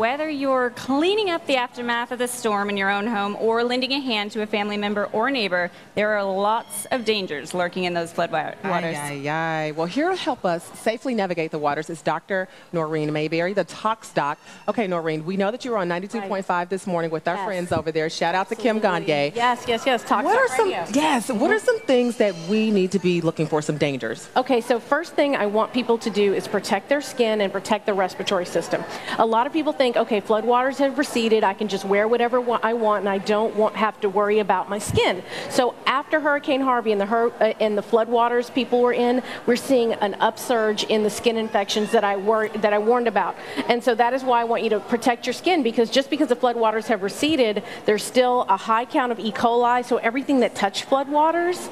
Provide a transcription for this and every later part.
whether you're cleaning up the aftermath of the storm in your own home or lending a hand to a family member or neighbor, there are lots of dangers lurking in those flood waters. Well, here to help us safely navigate the waters is Dr. Noreen Mayberry, the ToxDoc. Okay, Noreen, we know that you were on 92.5 this morning with our friends over there. Shout out to Kim Ganye. Yes. ToxDoc Radio. What are some things that we need to be looking for, some dangers? Okay, so first thing I want people to do is protect their skin and protect their respiratory system. A lot of people think, okay, floodwaters have receded, I can just wear whatever I want and I don't have to worry about my skin. So after Hurricane Harvey and the floodwaters people were in, we're seeing an upsurge in the skin infections that I warned about. And so that is why I want you to protect your skin, because just because the floodwaters have receded, there's still a high count of E. coli, so everything that touched floodwaters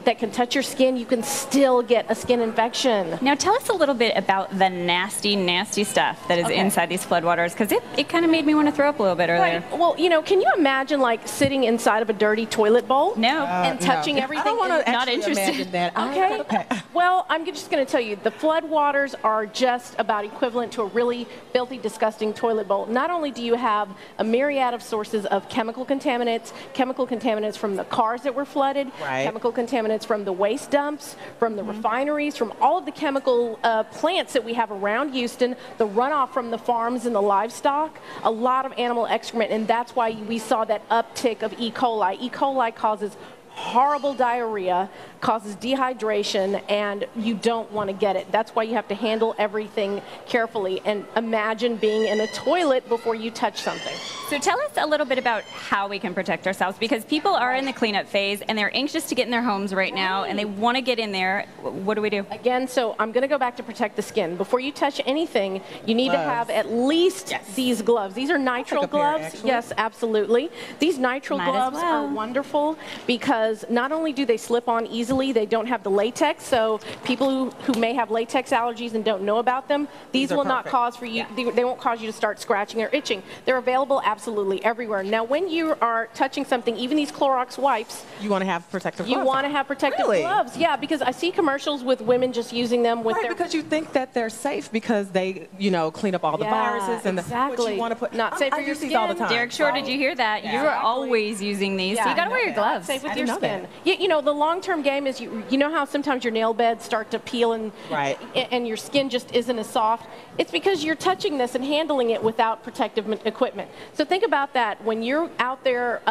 that can touch your skin, you can still get a skin infection. Now tell us a little bit about the nasty, nasty stuff that is inside these floodwaters, because it kind of made me want to throw up a little bit earlier. Right. Well, can you imagine like sitting inside of a dirty toilet bowl? No. And touching everything? I don't want to not interested. That. Okay. Well, I'm just going to tell you, the floodwaters are just about equivalent to a really filthy, disgusting toilet bowl. Not only do you have a myriad of sources of chemical contaminants from the cars that were flooded, chemical contaminants from the waste dumps, from the refineries, from all of the chemical plants that we have around Houston, the runoff from the farms and the livestock, a lot of animal excrement, and that's why we saw that uptick of E. coli. E. coli causes horrible diarrhea, causes dehydration, and you don't want to get it. That's why you have to handle everything carefully, and imagine being in a toilet before you touch something. So tell us a little bit about how we can protect ourselves, because people are in the cleanup phase and they're anxious to get in their homes right now and they want to get in there. What do we do? Again, so I'm going to go back to protect the skin. Before you touch anything, you need to have at least these gloves. These are nitrile gloves. Yes, absolutely. These nitrile gloves are wonderful because not only do they slip on easily, they don't have the latex, so people who may have latex allergies and don't know about them, these will not cause for you, they won't cause you to start scratching or itching. They're available absolutely everywhere. Now, when you are touching something, even these Clorox wipes, you want to have protective gloves. You want to have protective gloves. Yeah, because I see commercials with women just using them with their... because you think that they're safe because they, clean up all the viruses and exactly. you want to put... Not safe for your skin. All the time. Derek Shore, did you hear that? You are always using these, so you got to wear your gloves. Safe with your skin. The long-term game is you know how sometimes your nail beds start to peel and your skin just isn't as soft? It's because you're touching this and handling it without protective equipment. So think about that when you're out there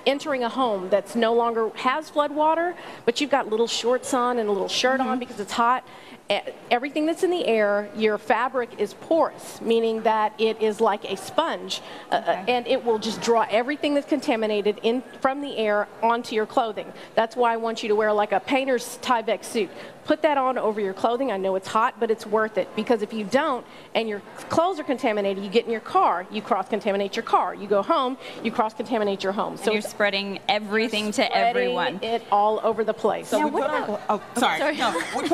entering a home that's no longer has flood water, but you've got little shorts on and a little shirt on because it's hot. Everything that's in the air, your fabric is porous, meaning that it is like a sponge, and it will just draw everything that's contaminated in from the air onto your clothing. That's why I want you to wear like a painter's Tyvek suit. Put that on over your clothing. I know it's hot, but it's worth it, because if you don't and your clothes are contaminated, you get in your car, you cross-contaminate your car. You go home, you cross-contaminate your home. So you're spreading everything to everyone. It all over the place. So we put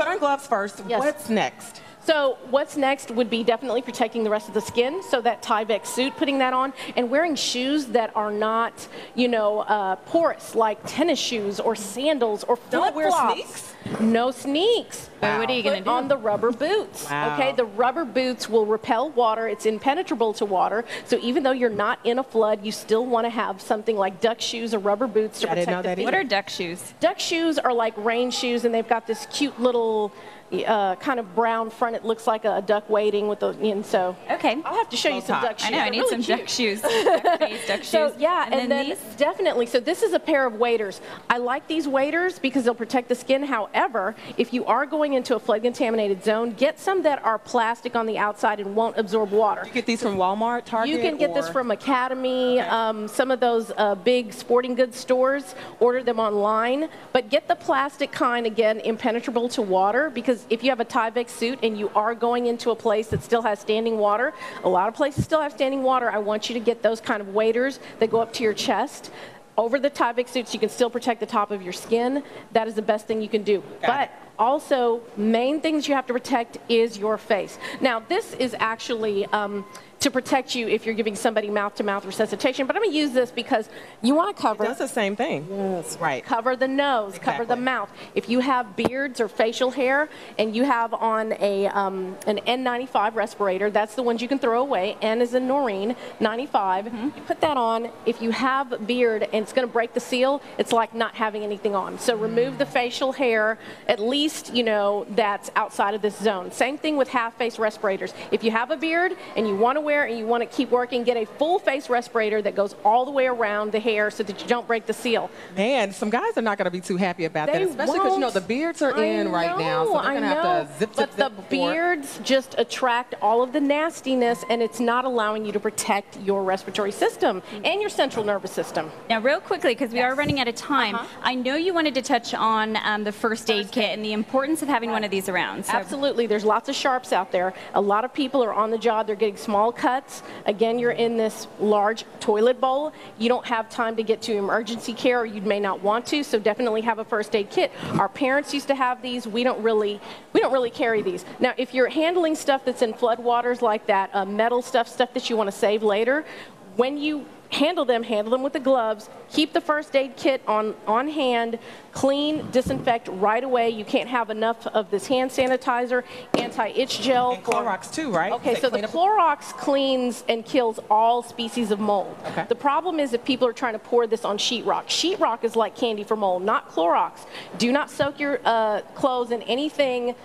on gloves first. Yes. What's next? So what's next would be definitely protecting the rest of the skin. So that Tyvek suit, putting that on, and wearing shoes that are not, porous, like tennis shoes or sandals or flip-flops. Don't wear sneaks? No sneaks. Wow. What are you going to do? On the rubber boots. Wow. Okay, the rubber boots will repel water. It's impenetrable to water. So even though you're not in a flood, you still want to have something like duck shoes or rubber boots to protect the feet. What are duck shoes? Duck shoes are like rain shoes, and they've got this cute little kind of brown front. It looks like a duck wading with I'll have to show you some duck shoes. I know, I need some duck shoes. Duck shoes. So and then definitely, so this is a pair of waders. I like these waders because they'll protect the skin. However, if you are going into a flood contaminated zone, get some that are plastic on the outside and won't absorb water. You get these from Walmart, Target? You can get this from Academy, some of those big sporting goods stores. Order them online, but get the plastic kind, again, impenetrable to water, because if you have a Tyvek suit and you are going into a place that still has standing water, a lot of places still have standing water, I want you to get those kind of waders that go up to your chest. Over the Tyvek suits, you can still protect the top of your skin. That is the best thing you can do. But also, main things you have to protect is your face. Now, this is actually to to protect you if you're giving somebody mouth-to-mouth resuscitation. But I'm going to use this because you want to cover. It does the same thing. Yes. Right. Cover the nose, cover the mouth. If you have beards or facial hair and you have on an N95 respirator, that's the ones you can throw away. N is in Noreen, 95. You put that on. If you have a beard and it's going to break the seal, it's like not having anything on. So remove the facial hair, at least, you know, that's outside of this zone. Same thing with half-face respirators. If you have a beard and you want to wear it and you want to keep working, get a full-face respirator that goes all the way around the hair so that you don't break the seal. Man, some guys are not going to be too happy about that, especially because, you know, the beards are in right now, so they're going to have to zip. But the beards just attract all of the nastiness, and it's not allowing you to protect your respiratory system and your central nervous system. Now, real quickly, because we are running out of time, I know you wanted to touch on the first aid kit and the importance of having one of these around. So. Absolutely. There's lots of sharps out there. A lot of people are on the job. They're getting small cuts. Again, you're in this large toilet bowl. You don't have time to get to emergency care, or you may not want to, so definitely have a first aid kit. Our parents used to have these. We don't really carry these. Now, if you're handling stuff that's in floodwaters like that, metal stuff that you want to save later, when you handle them with the gloves. Keep the first aid kit on hand. Clean, disinfect right away. You can't have enough of this hand sanitizer, anti-itch gel. And Clorox too, right? Okay, so the Clorox cleans and kills all species of mold. Okay. The problem is if people are trying to pour this on sheetrock. Sheetrock is like candy for mold, not Clorox. Do not soak your clothes in anything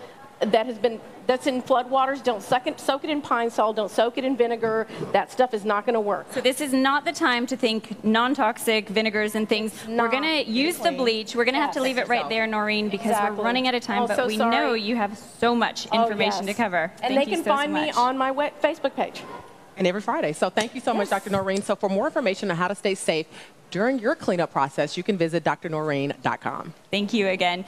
that's in floodwaters. Don't soak it in pine sol. Don't soak it in vinegar. That stuff is not going to work. So this is not the time to think non-toxic vinegars and things. We're going to use the bleach. We're going to have to leave it right there, Noreen, because we're running out of time. But we know you have so much information to cover. And they can find me on my Facebook page. And every Friday. So thank you so much, Dr. Noreen. So for more information on how to stay safe during your cleanup process, you can visit drnoreen.com. Thank you again.